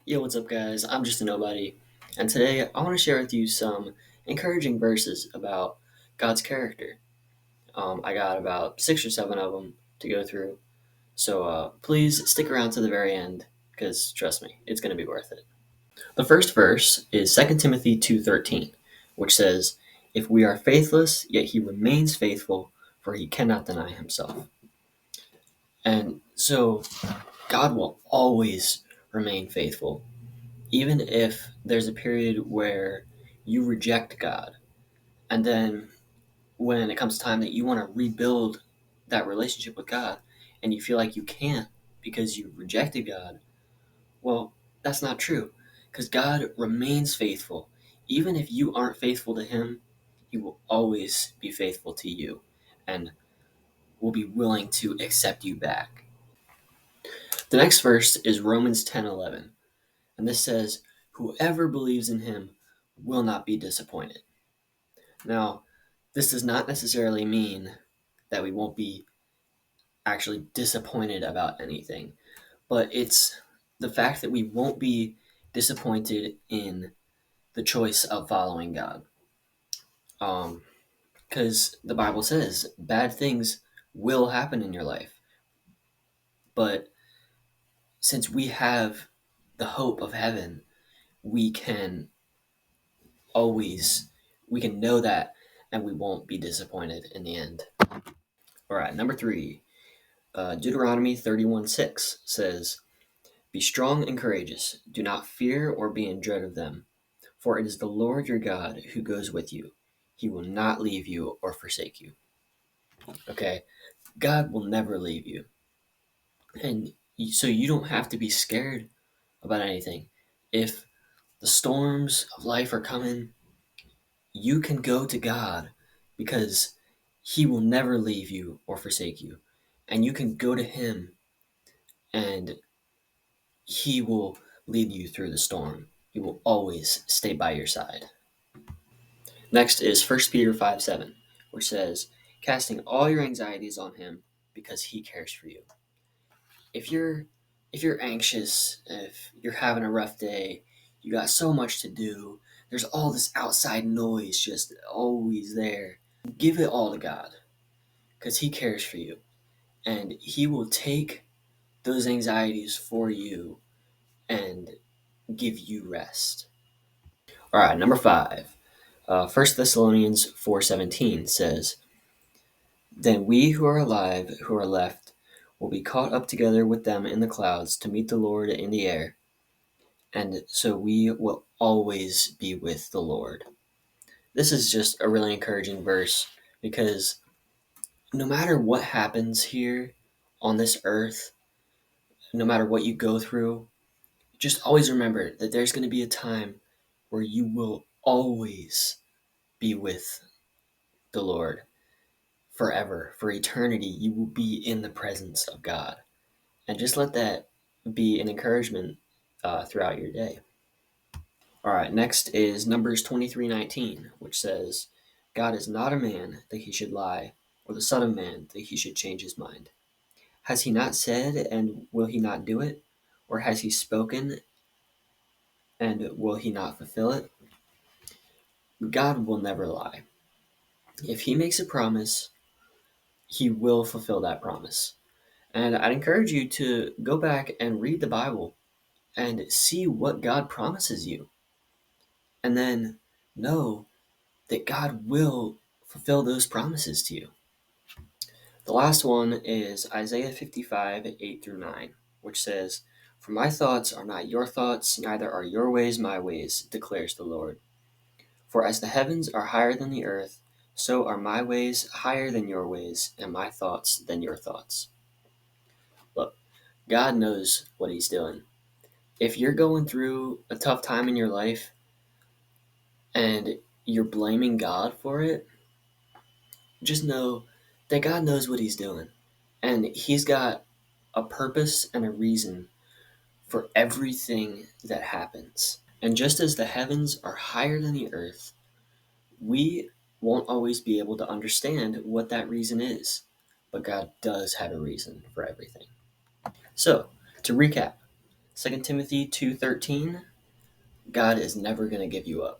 Yo, what's up, guys? I'm just a nobody, and today I want to share with you some encouraging verses about God's character. I got about 6 or 7 of them to go through, so please stick around to the very end because trust me, it's going to be worth it. The first verse is 2 Timothy 2:13, which says, "If we are faithless, yet he remains faithful, for he cannot deny himself." And so God will always remain faithful even if there's a period where you reject God, and then when it comes time that you want to rebuild that relationship with God and you feel like you can't because you rejected God, well, that's not true because God remains faithful. Even if you aren't faithful to Him, He will always be faithful to you and will be willing to accept you back. The next verse is Romans 10:11. And this says, "Whoever believes in him will not be disappointed." Now, this does not necessarily mean that we won't be actually disappointed about anything, but it's the fact that we won't be disappointed in the choice of following God. Because the Bible says bad things will happen in your life, but since we have the hope of heaven, we can always we can know that and we won't be disappointed in the end. All right, number 3, Deuteronomy 31:6 says, "Be strong and courageous. Do not fear or be in dread of them, for it is the Lord your God who goes with you. He will not leave you or forsake you." Okay, God will never leave you, and so you don't have to be scared about anything. If the storms of life are coming, you can go to God because He will never leave you or forsake you. And you can go to Him and He will lead you through the storm. He will always stay by your side. Next is 1 Peter 5:7, which says, "Casting all your anxieties on Him because He cares for you." If you're if you're anxious, if you're having a rough day, you got so much to do, there's all this outside noise just always there. Give it all to God because He cares for you and He will take those anxieties for you and give you rest. All right, number 5. 1 Thessalonians 4:17 says, "Then we who are alive, who are left, will be caught up together with them in the clouds to meet the Lord in the air, and so we will always be with the Lord." This is just a really encouraging verse because no matter what happens here on this earth, no matter what you go through, just always remember that there's going to be a time where you will always be with the Lord forever. For eternity, you will be in the presence of God. And just let that be an encouragement throughout your day. All right, next is Numbers 23:19, which says, "God is not a man that he should lie, or the Son of Man that he should change his mind. Has he not said, and will he not do it? Or has he spoken, and will he not fulfill it?" God will never lie. If He makes a promise, He will fulfill that promise. And I'd encourage you to go back and read the Bible and see what God promises you. And then know that God will fulfill those promises to you. The last one is Isaiah 55:8-9, which says, "For my thoughts are not your thoughts, neither are your ways my ways, declares the Lord. For as the heavens are higher than the earth, so are my ways higher than your ways, and my thoughts than your thoughts." Look, God knows what He's doing. If you're going through a tough time in your life and you're blaming God for it, just know that God knows what He's doing. And He's got a purpose and a reason for everything that happens. And just as the heavens are higher than the earth, we won't always be able to understand what that reason is, but God does have a reason for everything. So, to recap, 2 Timothy 2:13, God is never going to give you up.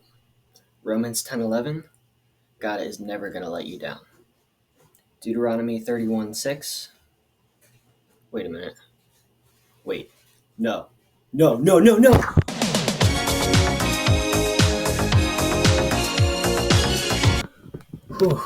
Romans 10:11, God is never going to let you down. Deuteronomy 31:6. Wait a minute. Wait. No. No. Whew,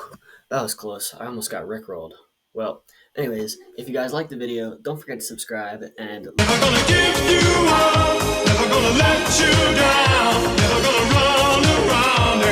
that was close. I almost got rickrolled. Well, anyways, if you guys liked the video, don't forget to subscribe and Never gonna give you up, never gonna let you down, never gonna run around